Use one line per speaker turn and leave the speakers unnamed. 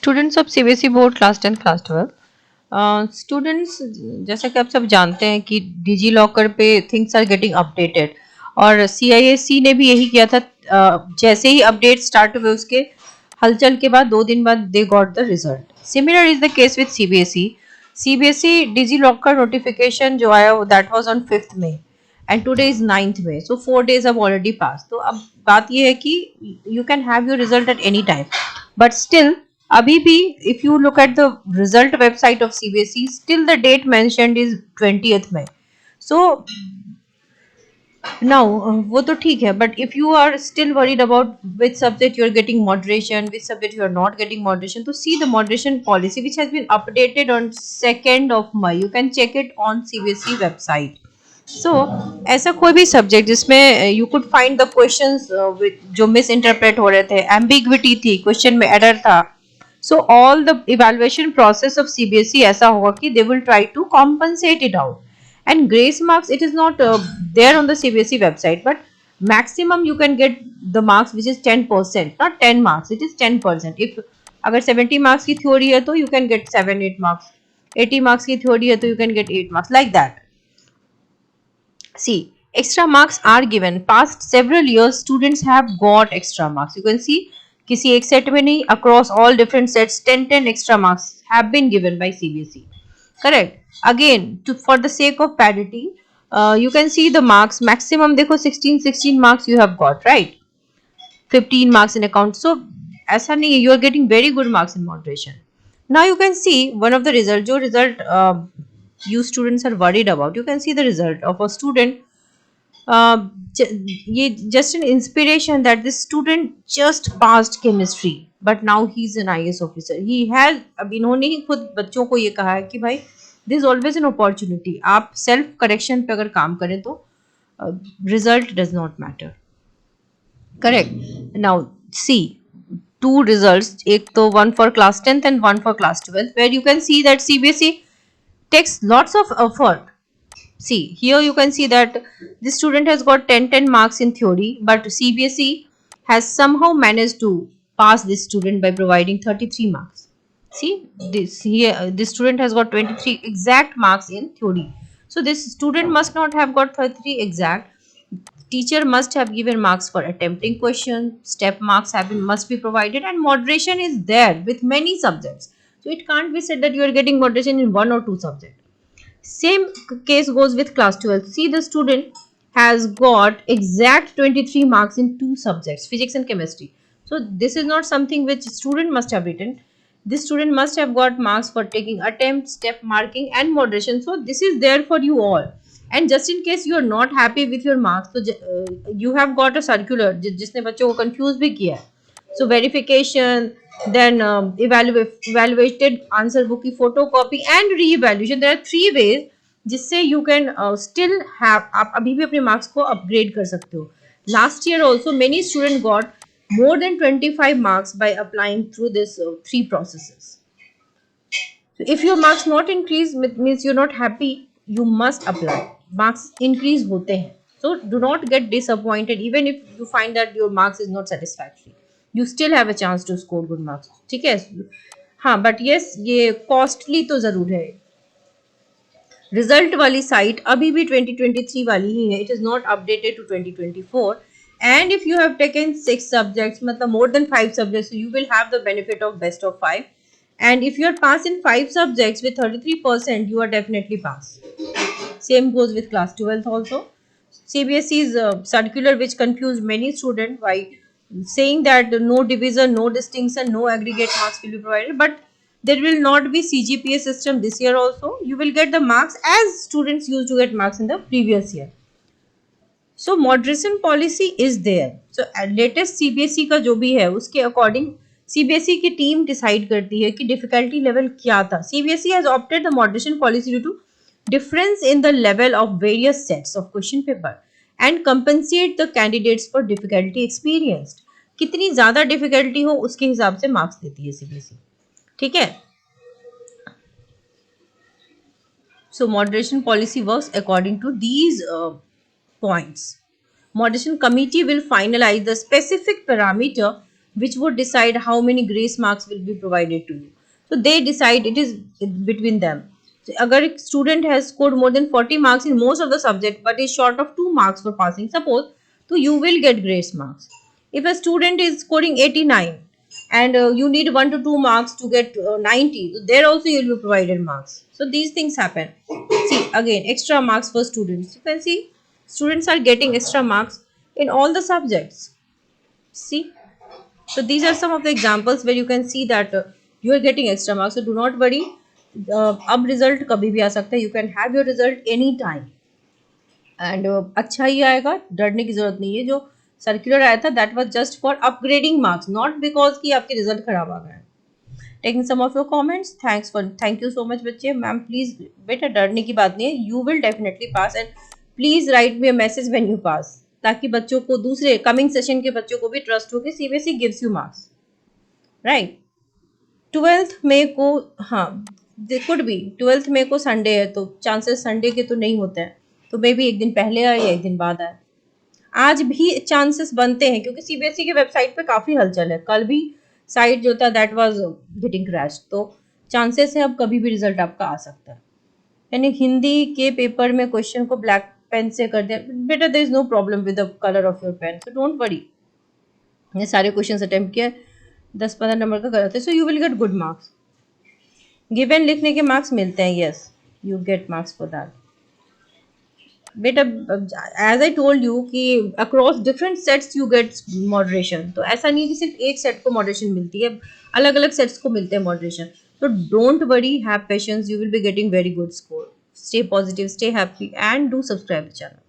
Students of CBSE board class 10 class 12 students, जैसा कि आप सब जानते हैं कि डिजी लॉकर पे थिंग्स आर गेटिंग अपडेटेड और सीआईएससी ने भी यही किया था। जैसे ही अपडेट स्टार्ट हुए उसके हलचल के बाद 2 दिन बाद they got the result. Similar is the case with CBSE. CBSE digi locker notification जो आया that was on 5th May and today is 9th May, so 4 days have already passed। तो अब बात ये है कि you can have your result at any time, but still अभी भी if you look at the result website of CBSE, still the date mentioned is 20th May. So now वो तो ठीक है, but if you are still worried about which subject you are getting moderation, which subject you are not getting moderation, to see the moderation policy which has been updated on 2nd of May, you can check it on CBSE website. So ऐसा कोई भी subject जिसमें you could find the questions जो miss interpret हो रहे थे, ambiguity थी, question में एरर था, so all the evaluation process of CBSE ऐसा होगा कि they will try to compensate it out, and grace marks, it is not there on the CBSE website, but maximum you can get the marks which is 10%, not 10 marks, it is 10%. if अगर 70 marks की theory है तो you can get 7-8 marks, 80 marks की theory है तो you can get 8 marks, like that. See, extra marks are given. Past several years students have got extra marks. You can see किसी एक set में नहीं, across all different sets 10 extra marks have been given by CBSE. Correct. Again, for the sake of parity, you can see the marks maximum. देखो 16 marks you have got, right? 15 marks in account. So ऐसा नहीं है, you are getting very good marks in moderation. Now you can see one of the result, जो result you students are worried about. You can see the result of a student. ये just an inspiration that this student just passed chemistry, but now he's an IAS officer. He has, अब इन्होंने ही खुद बच्चों को ये कहा है कि भाई this is always an opportunity. आप सेल्फ करेक्शन पे अगर काम करें तो result does not matter. Correct. Now see two results, एक तो one for class 10th and one for class 12th, where you can see that CBSE takes lots of effort. See, here you can see that this student has got 10 marks in theory, but CBSE has somehow managed to pass this student by providing 33 marks. See, this student has got 23 exact marks in theory. So this student must not have got 33 exact. Teacher must have given marks for attempting question, step marks must be provided, and moderation is there with many subjects. So it can't be said that you are getting moderation in 1 or 2 subjects. Same case goes with class 12. See, the student has got exact 23 marks in 2 subjects, physics and chemistry. So this is not something which student must have written. This student must have got marks for taking attempt, step marking and moderation. So this is there for you all. And just in case you are not happy with your marks, so you have got a circular जिसने बच्चों को confuse भी किया है. So verification, then evaluated answer book की photocopy and re-evaluation. There are 3 ways जिससे you can still have, आप अभी भी अपने marks को upgrade कर सकते हो. Last year also many students got more than 25 marks by applying through this 3 processes. So if your marks not increase, means you're not happy, you must apply. Marks increase होते हैं. So do not get disappointed even if you find that your marks is not satisfactory. You still have a chance to score good marks. ठीक है. हाँ, but yes, ये costly तो जरूर है. Result वाली साइट अभी भी 2023 वाली ही है. It is not updated to 2024. And if you have taken 6 subjects, मतलब more than 5 subjects, you will have the benefit of best of 5. And if you are pass in 5 subjects with 33%, you are definitely pass. Same goes with class 12th also. CBSE's circular, which confused many students by saying that no division, no distinction, no aggregate marks will be provided, but there will not be CGPA system this year also. You will get the marks as students used to get marks in the previous year. So moderation policy is there. So latest CBSE का जो भी है उसके according CBSE की team decide करती है कि difficulty level क्या था. CBSE has opted the moderation policy due to difference in the level of various sets of question paper and compensate the candidates for difficulty experienced. कितनी ज्यादा difficulty हो उसके हिसाब से मार्क्स देती है CBSE. ठीक है. So moderation policy works according to these points. Moderation committee will finalize the specific parameter which would decide how many grace marks will be provided to you. So they decide, it is between them. So agar a student has scored more than 40 marks in most of the subject but is short of 2 marks for passing, suppose, so you will get grace marks. If a student is scoring 89 and you need 1 to 2 marks to get 90, so there also you will be provided marks. So these things happen. See, again, extra marks for students. You can see students are getting extra marks in all the subjects. See, so these are some of the examples where you can see that you are getting extra marks. So do not worry. अब result कभी भी आ सकता है. You can have your result any time. And अच्छा ही आएगा, डरने की जरूरत नहीं है. जो सर्कुलर आया था that was just for upgrading marks, not because कि आपके रिजल्ट खराब आ गए. Taking some of your comments, thank you so much बच्चे. मैम प्लीज, बेटा डरने की बात नहीं है, you will definitely pass. And please write me a message when you pass, ताकि बच्चों को, दूसरे कमिंग सेशन के बच्चों को भी ट्रस्ट हो कि CBSE gives you marks, right. 12 मई को, हाँ, दे कुड बी 12 मई को संडे है, तो चांसेस संडे के तो नहीं होते हैं, तो मे बी एक दिन पहले आए या एक दिन बाद आए. आज भी चांसेस बनते हैं क्योंकि सीबीएसई के वेबसाइट पे काफी हलचल है. कल भी साइट जो था दैट वाज गेटिंग क्रैश, तो चांसेस है अब कभी भी रिजल्ट आपका आ सकता है. यानी हिंदी के पेपर में क्वेश्चन को ब्लैक पेन से कर दिया, बेटा there is no problem with the colour of your pen, so don't worry. ये सारे क्वेश्चन अटेम्प्ट किया, 10-15 नंबर का गलत है, so you will get good marks. Given लिखने के मार्क्स मिलते हैं, yes, you get marks for that. बेटा एज आई टोल्ड यू कि across different sets you get moderation, तो ऐसा नहीं है कि सिर्फ एक सेट को मॉडरेशन मिलती है, अलग अलग सेट्स को मिलते हैं मॉडरेशन. तो don't worry, have patience, you will be getting very good score. Stay positive, stay happy and do subscribe the channel.